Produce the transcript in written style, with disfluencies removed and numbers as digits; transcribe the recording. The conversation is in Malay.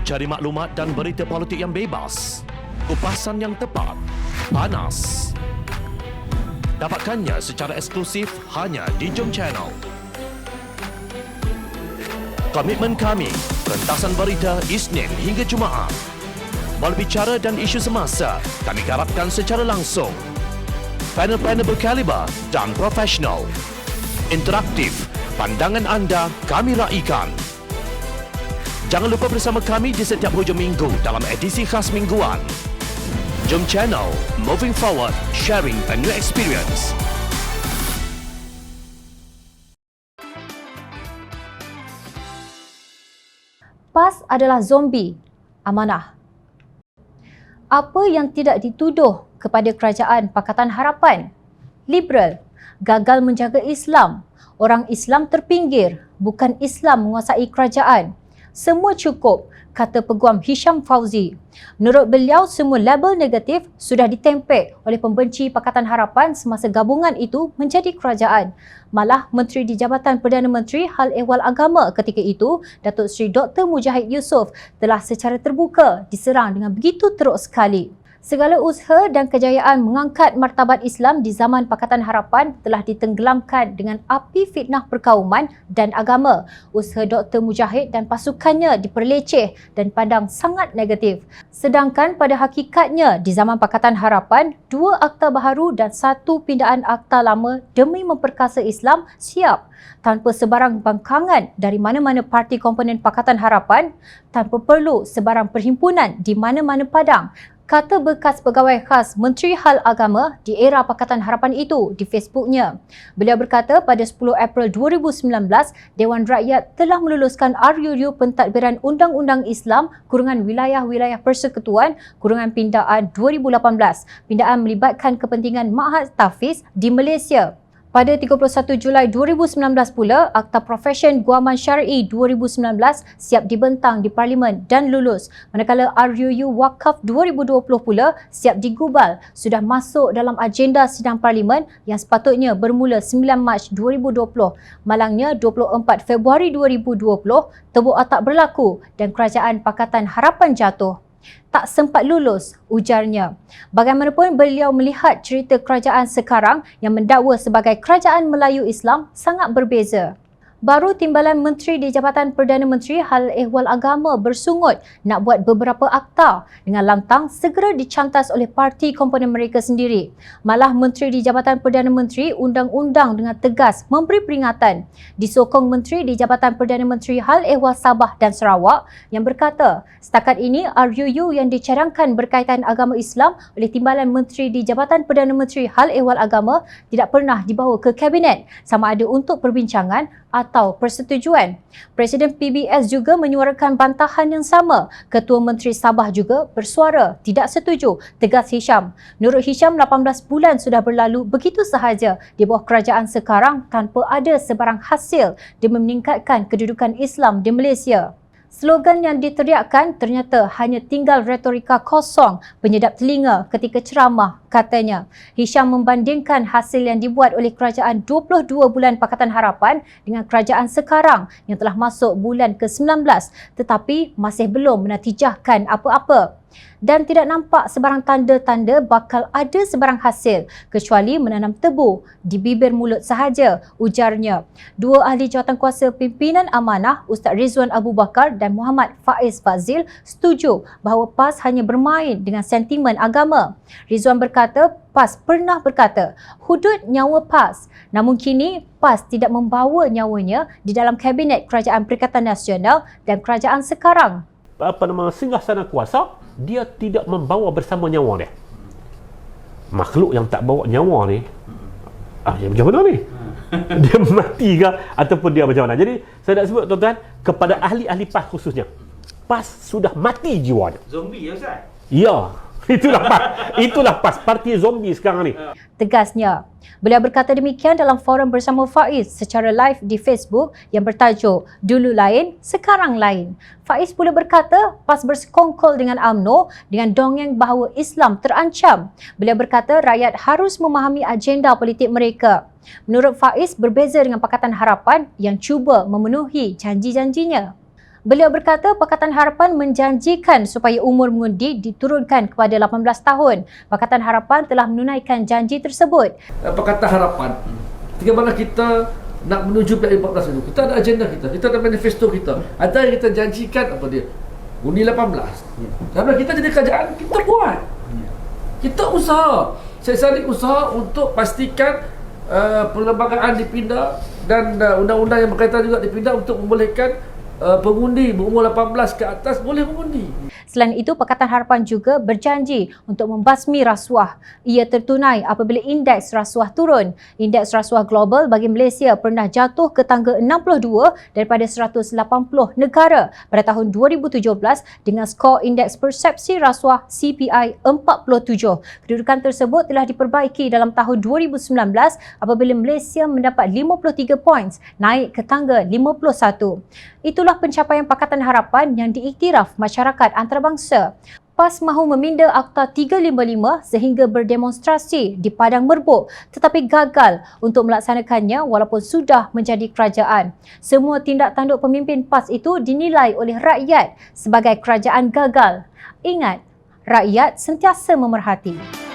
Cari maklumat dan berita politik yang bebas, kupasan yang tepat, panas. Dapatkannya secara eksklusif hanya di Jom Channel. Komitmen kami, pentasan berita Isnin hingga Jumaat. Berbicara dan isu semasa, kami garapkan secara langsung. Panel-panel berkaliber dan profesional. Interaktif, pandangan anda kami raikan. Jangan lupa bersama kami di setiap hujung minggu dalam edisi khas mingguan. Jom Channel, moving forward, sharing a new experience. PAS adalah zombie, amanah. Apa yang tidak dituduh kepada kerajaan Pakatan Harapan? Liberal, gagal menjaga Islam. Orang Islam terpinggir, bukan Islam menguasai kerajaan. Semua cukup, kata Peguam Hisham Fauzi. Menurut beliau, semua label negatif sudah ditempel oleh pembenci Pakatan Harapan semasa gabungan itu menjadi kerajaan. Malah Menteri di Jabatan Perdana Menteri Hal Ehwal Agama ketika itu, Datuk Seri Dr. Mujahid Yusof, telah secara terbuka diserang dengan begitu teruk sekali. Segala usaha dan kejayaan mengangkat martabat Islam di zaman Pakatan Harapan telah ditenggelamkan dengan api fitnah perkauman dan agama. Usaha Dr. Mujahid dan pasukannya diperleceh dan pandang sangat negatif. Sedangkan pada hakikatnya di zaman Pakatan Harapan, 2 akta baharu dan 1 pindaan akta lama demi memperkasa Islam siap tanpa sebarang bangkangan dari mana-mana parti komponen Pakatan Harapan, tanpa perlu sebarang perhimpunan di mana-mana padang, kata bekas pegawai khas Menteri Hal Agama di era Pakatan Harapan itu di Facebooknya. Beliau berkata pada 10 April 2019, Dewan Rakyat telah meluluskan RUU Pentadbiran Undang-Undang Islam Kurungan Wilayah-Wilayah Persekutuan Kurungan Pindaan 2018. Pindaan melibatkan kepentingan Ma'had Tahfiz di Malaysia. Pada 31 Julai 2019 pula, Akta Profession Guaman Syar'i 2019 siap dibentang di Parlimen dan lulus. Manakala RUU Wakaf 2020 pula siap digubal, sudah masuk dalam agenda sidang Parlimen yang sepatutnya bermula 9 Mac 2020. Malangnya 24 Februari 2020, tebuk atak berlaku dan Kerajaan Pakatan Harapan jatuh. Tak sempat lulus, ujarnya. Bagaimanapun beliau melihat cerita kerajaan sekarang yang mendakwa sebagai kerajaan Melayu Islam sangat berbeza. Baru Timbalan Menteri di Jabatan Perdana Menteri Hal Ehwal Agama bersungut nak buat beberapa akta dengan lantang segera dicantas oleh parti komponen mereka sendiri. Malah Menteri di Jabatan Perdana Menteri Undang-Undang dengan tegas memberi peringatan. Disokong Menteri di Jabatan Perdana Menteri Hal Ehwal Sabah dan Sarawak yang berkata, setakat ini RUU yang dicadangkan berkaitan agama Islam oleh Timbalan Menteri di Jabatan Perdana Menteri Hal Ehwal Agama tidak pernah dibawa ke Kabinet sama ada untuk perbincangan atau persetujuan. Presiden PBS juga menyuarakan bantahan yang sama. Ketua Menteri Sabah juga bersuara tidak setuju, tegas Hisham. Menurut Hisham, 18 bulan sudah berlalu begitu sahaja di bawah kerajaan sekarang tanpa ada sebarang hasil demi meningkatkan kedudukan Islam di Malaysia. Slogan yang diteriakkan ternyata hanya tinggal retorika kosong penyedap telinga ketika ceramah, katanya. Hisham membandingkan hasil yang dibuat oleh kerajaan 22 bulan Pakatan Harapan dengan kerajaan sekarang yang telah masuk bulan ke-19 tetapi masih belum menatijahkan apa-apa. Dan tidak nampak sebarang tanda-tanda bakal ada sebarang hasil kecuali menanam tebu di bibir mulut sahaja, ujarnya. 2 ahli jawatankuasa pimpinan amanah, Ustaz Rizwan Abu Bakar dan Muhammad Faiz Fazil setuju bahawa PAS hanya bermain dengan sentimen agama. Rizwan berkata, PAS pernah berkata, hudud nyawa PAS. Namun kini, PAS tidak membawa nyawanya di dalam Kabinet Kerajaan Perikatan Nasional dan kerajaan sekarang. Singgahsana kuasa, dia tidak membawa bersama nyawa dia. Makhluk yang tak bawa nyawa ni, dia macam mana ni? Dia mati ke ataupun dia macam mana? Jadi saya nak sebut tuan-tuan, kepada ahli-ahli PAS khususnya, PAS sudah mati jiwa dia. Zombie ya Ustaz? Ya, itulah PAS, parti zombie sekarang ni. Tegasnya. Beliau berkata demikian dalam forum bersama Faiz secara live di Facebook yang bertajuk Dulu Lain, Sekarang Lain. Faiz pula berkata PAS bersekongkol dengan UMNO dengan dongeng bahawa Islam terancam. Beliau berkata rakyat harus memahami agenda politik mereka. Menurut Faiz, berbeza dengan Pakatan Harapan yang cuba memenuhi janji-janjinya. Beliau berkata Pakatan Harapan menjanjikan supaya umur mengundi diturunkan kepada 18 tahun. Pakatan Harapan telah menunaikan janji tersebut. Pakatan Harapan, ketika mana kita nak menuju PIL 14 itu, kita ada agenda kita ada manifesto kita. Ada yang kita janjikan apa dia? Undi 18. Karena kita jadi kerajaan, kita buat. Kita usaha. Saya sendiri usaha untuk pastikan perlembagaan dipindah dan undang-undang yang berkaitan juga dipindah untuk membolehkan pengundi berumur 18 ke atas boleh mengundi. Selain itu, Pakatan Harapan juga berjanji untuk membasmi rasuah. Ia tertunai apabila indeks rasuah turun. Indeks rasuah global bagi Malaysia pernah jatuh ke tangga 62 daripada 180 negara pada tahun 2017 dengan skor indeks persepsi rasuah CPI 47. Kedudukan tersebut telah diperbaiki dalam tahun 2019 apabila Malaysia mendapat 53 points, naik ke tangga 51. Itulah pencapaian Pakatan Harapan yang diiktiraf masyarakat antarabangsa. PAS mahu meminda Akta 355 sehingga berdemonstrasi di Padang Merbuk tetapi gagal untuk melaksanakannya walaupun sudah menjadi kerajaan. Semua tindak tanduk pemimpin PAS itu dinilai oleh rakyat sebagai kerajaan gagal. Ingat, rakyat sentiasa memerhati.